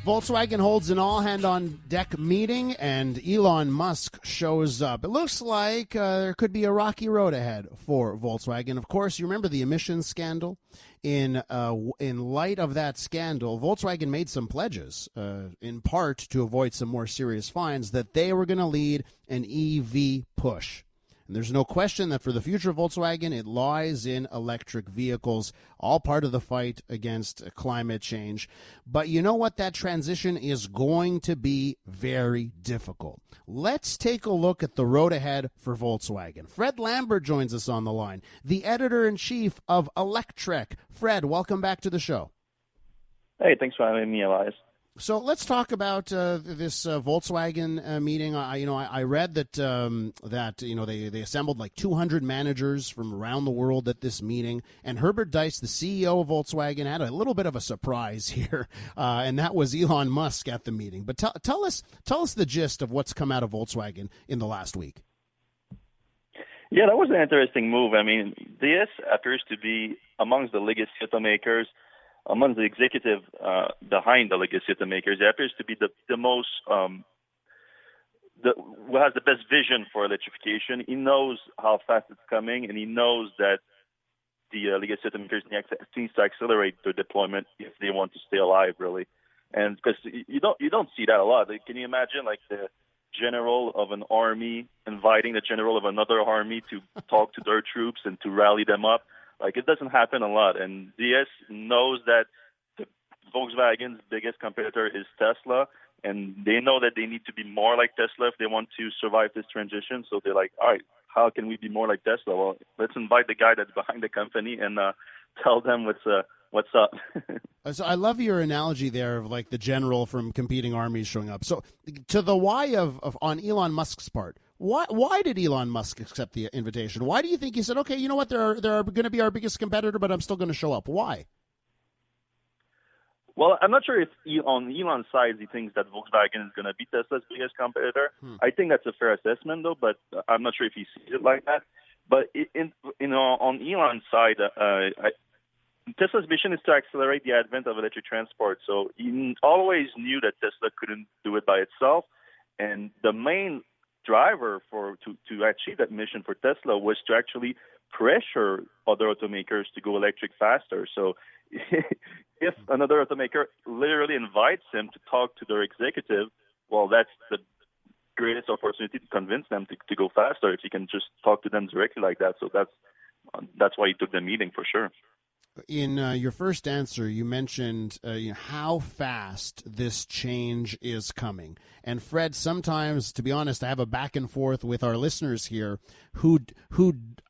Volkswagen holds an all-hand-on-deck meeting, and Elon Musk shows up. It looks like there could be a rocky road ahead for Volkswagen. Of course, you remember the emissions scandal? In light of that scandal, Volkswagen made some pledges, in part to avoid some more serious fines, that they were going to lead an EV push. And there's no question that for the future of Volkswagen, it lies in electric vehicles, all part of the fight against climate change. But you know what? That transition is going to be very difficult. Let's take a look at the road ahead for Volkswagen. Fred Lambert joins us on the line, the editor-in-chief of Electrek. Fred, welcome back to the show. Hey, thanks for having me, Elias. So let's talk about this Volkswagen meeting. I read that they assembled like 200 managers from around the world at this meeting, and Herbert Diess, the CEO of Volkswagen, had a little bit of a surprise here, and that was Elon Musk at the meeting. But tell us the gist of what's come out of Volkswagen in the last week. Yeah, that was an interesting move. I mean, Diess appears to be amongst the legacy automakers. Among the executive behind the legacy automakers, he appears to be the most who has the best vision for electrification. He knows how fast it's coming, and he knows that the legacy automakers need to accelerate their deployment if they want to stay alive, really. And because you don't see that a lot. Like, can you imagine like the general of an army inviting the general of another army to talk to their troops and to rally them up? Like, it doesn't happen a lot, and Diess knows that the Volkswagen's biggest competitor is Tesla, and they know that they need to be more like Tesla if they want to survive this transition. So they're like, all right, how can we be more like Tesla? Well, let's invite the guy that's behind the company and tell them what's up. So I love your analogy there of like the general from competing armies showing up. So to the why of on Elon Musk's part, why did Elon Musk accept the invitation? Why do you think he said, okay, you know what, they're going to be our biggest competitor, but I'm still going to show up? Why? Well, I'm not sure if on Elon's side he thinks that Volkswagen is going to be Tesla's biggest competitor. I think that's a fair assessment, though, but I'm not sure if he sees it like that. But on Elon's side, Tesla's mission is to accelerate the advent of electric transport. So he always knew that Tesla couldn't do it by itself, and the main driver to achieve that mission for Tesla was to actually pressure other automakers to go electric faster. So if another automaker literally invites him to talk to their executive, well, that's the greatest opportunity to convince them to go faster if you can just talk to them directly like that. So that's why he took the meeting for sure. In your first answer, you mentioned how fast this change is coming. And Fred, sometimes, to be honest, I have a back and forth with our listeners here who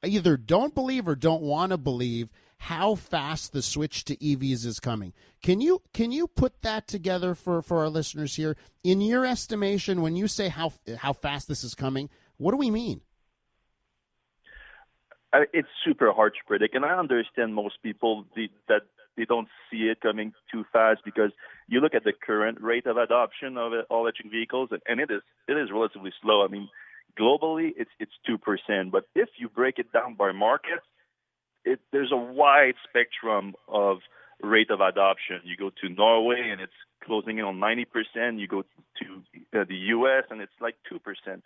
either don't believe or don't want to believe how fast the switch to EVs is coming. Can you put that together for our listeners here? In your estimation, when you say how fast this is coming, what do we mean? It's super hard to predict, and I understand most people that they don't see it coming too fast because you look at the current rate of adoption of all electric vehicles, and it is relatively slow. I mean, globally, it's 2%, but if you break it down by markets, there's a wide spectrum of rate of adoption. You go to Norway, and it's closing in on 90%. You go to the U.S., and it's like 2%.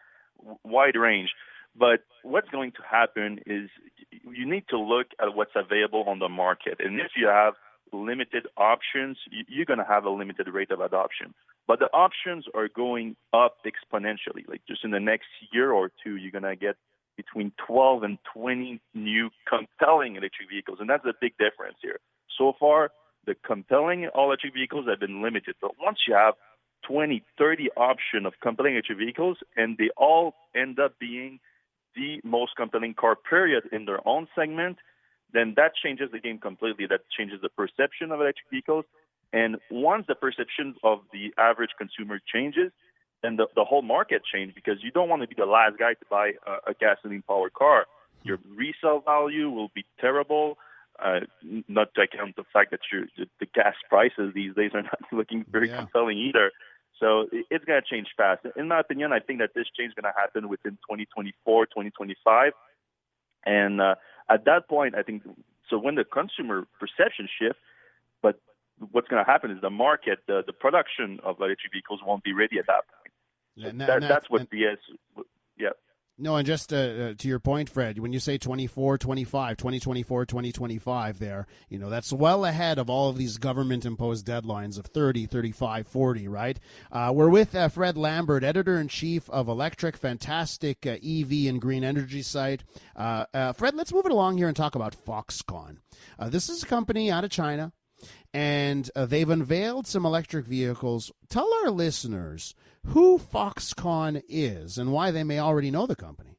Wide range. But what's going to happen is you need to look at what's available on the market. And if you have limited options, you're going to have a limited rate of adoption. But the options are going up exponentially. Like just in the next year or two, you're going to get between 12 and 20 new compelling electric vehicles. And that's a big difference here. So far, the compelling all-electric vehicles have been limited. But once you have 20, 30 options of compelling electric vehicles, and they all end up being the most compelling car period in their own segment, then that changes the game completely. That changes the perception of electric vehicles. And once the perception of the average consumer changes, then the whole market changes, because you don't want to be the last guy to buy a gasoline-powered car. Your resale value will be terrible, not to account the fact that the gas prices these days are not looking very compelling either. So it's going to change fast. In my opinion, I think that this change is going to happen within 2024, 2025. And at that point, I think, so when the consumer perception shifts, but what's going to happen is the market, the production of electric vehicles won't be ready at that point. So that's what BS. Yeah. No, and just to your point, Fred, when you say 2024, 2025 there, that's well ahead of all of these government-imposed deadlines of 30, 35, 40, right? We're with Fred Lambert, editor-in-chief of Electrek, fantastic EV and green energy site. Fred, let's move it along here and talk about Foxconn. This is a company out of China, and they've unveiled some electric vehicles. Tell our listeners who Foxconn is and why they may already know the company.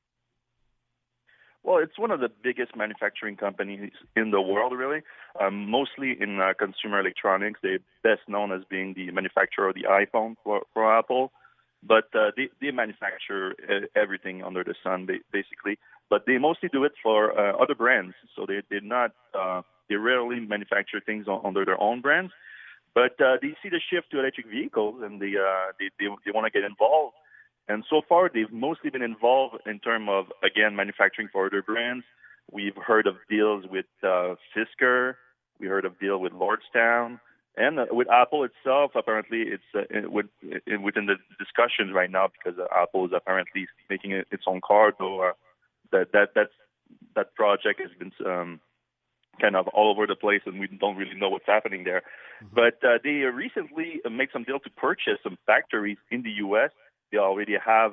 Well, it's one of the biggest manufacturing companies in the world, really, mostly in consumer electronics. They're best known as being the manufacturer of the iPhone for Apple, but they manufacture everything under the sun, basically. But they mostly do it for other brands, so they rarely manufacture things under their own brands. But they see the shift to electric vehicles, and they want to get involved. And so far, they've mostly been involved in terms of, again, manufacturing for other brands. We've heard of deals with Fisker. We heard of deal with Lordstown. And with Apple itself, apparently it's within the discussions right now, because Apple is apparently making its own car. So that project has been kind of all over the place, and we don't really know what's happening there. Mm-hmm. But they recently made some deal to purchase some factories in the U.S. They already have,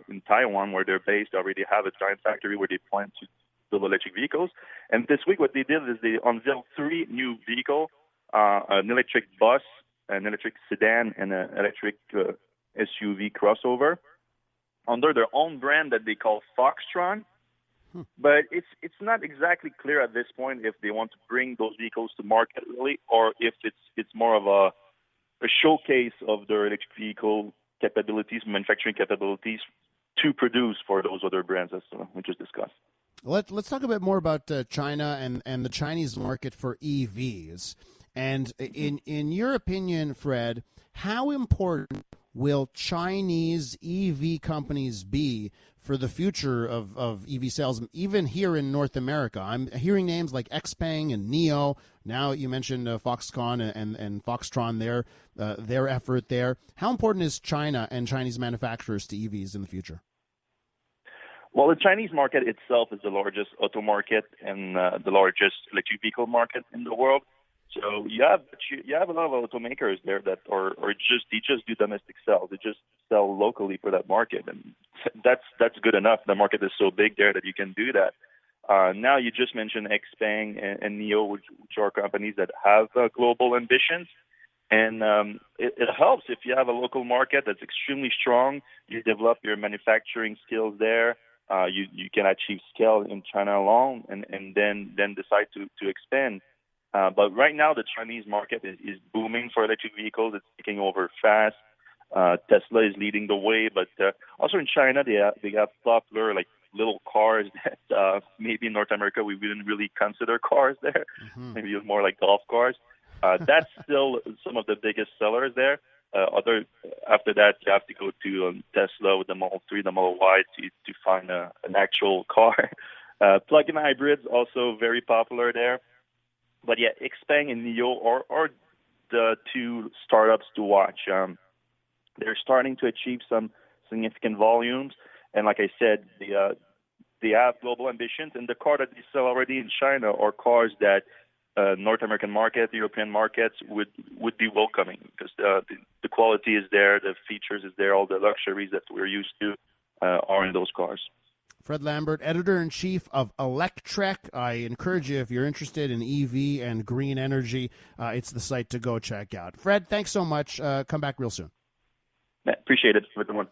in Taiwan, where they're based, they already have a giant factory where they plan to build electric vehicles. And this week what they did is they unveiled 3 new vehicles, an electric bus, an electric sedan, and an electric SUV crossover under their own brand that they call Foxtron. But it's not exactly clear at this point if they want to bring those vehicles to market, really, or if it's more of a showcase of their electric vehicle capabilities, manufacturing capabilities, to produce for those other brands as we just discussed. Let's talk a bit more about China and the Chinese market for EVs. And in your opinion, Fred, how important will Chinese EV companies be for the future of EV sales, even here in North America? I'm hearing names like XPeng and NIO. Now you mentioned Foxconn and Foxtron, their effort there. How important is China and Chinese manufacturers to EVs in the future? Well, the Chinese market itself is the largest auto market and the largest electric vehicle market in the world. So you have a lot of automakers there that they just do domestic sales. They just sell locally for that market, and that's good enough. The market is so big there that you can do that. Now you just mentioned XPeng and NIO, which are companies that have global ambitions, and it helps if you have a local market that's extremely strong. You develop your manufacturing skills there. You can achieve scale in China alone, and then decide to expand. But right now, the Chinese market is booming for electric vehicles. It's taking over fast. Tesla is leading the way, but also in China, they have popular like little cars that maybe in North America we wouldn't really consider cars there. Mm-hmm. Maybe it's more like golf cars. That's still some of the biggest sellers there. After that, you have to go to Tesla with the Model 3, the Model Y to find an actual car. Plug-in hybrids also very popular there. But yeah, XPeng and NIO are the 2 startups to watch. They're starting to achieve some significant volumes, and like I said, they have global ambitions. And the car that they sell already in China are cars that North American market, European markets would be welcoming, because the quality is there, the features is there, all the luxuries that we're used to are in those cars. Fred Lambert, editor-in-chief of Electrek. I encourage you, if you're interested in EV and green energy, it's the site to go check out. Fred, thanks so much. Come back real soon. Appreciate it, everyone.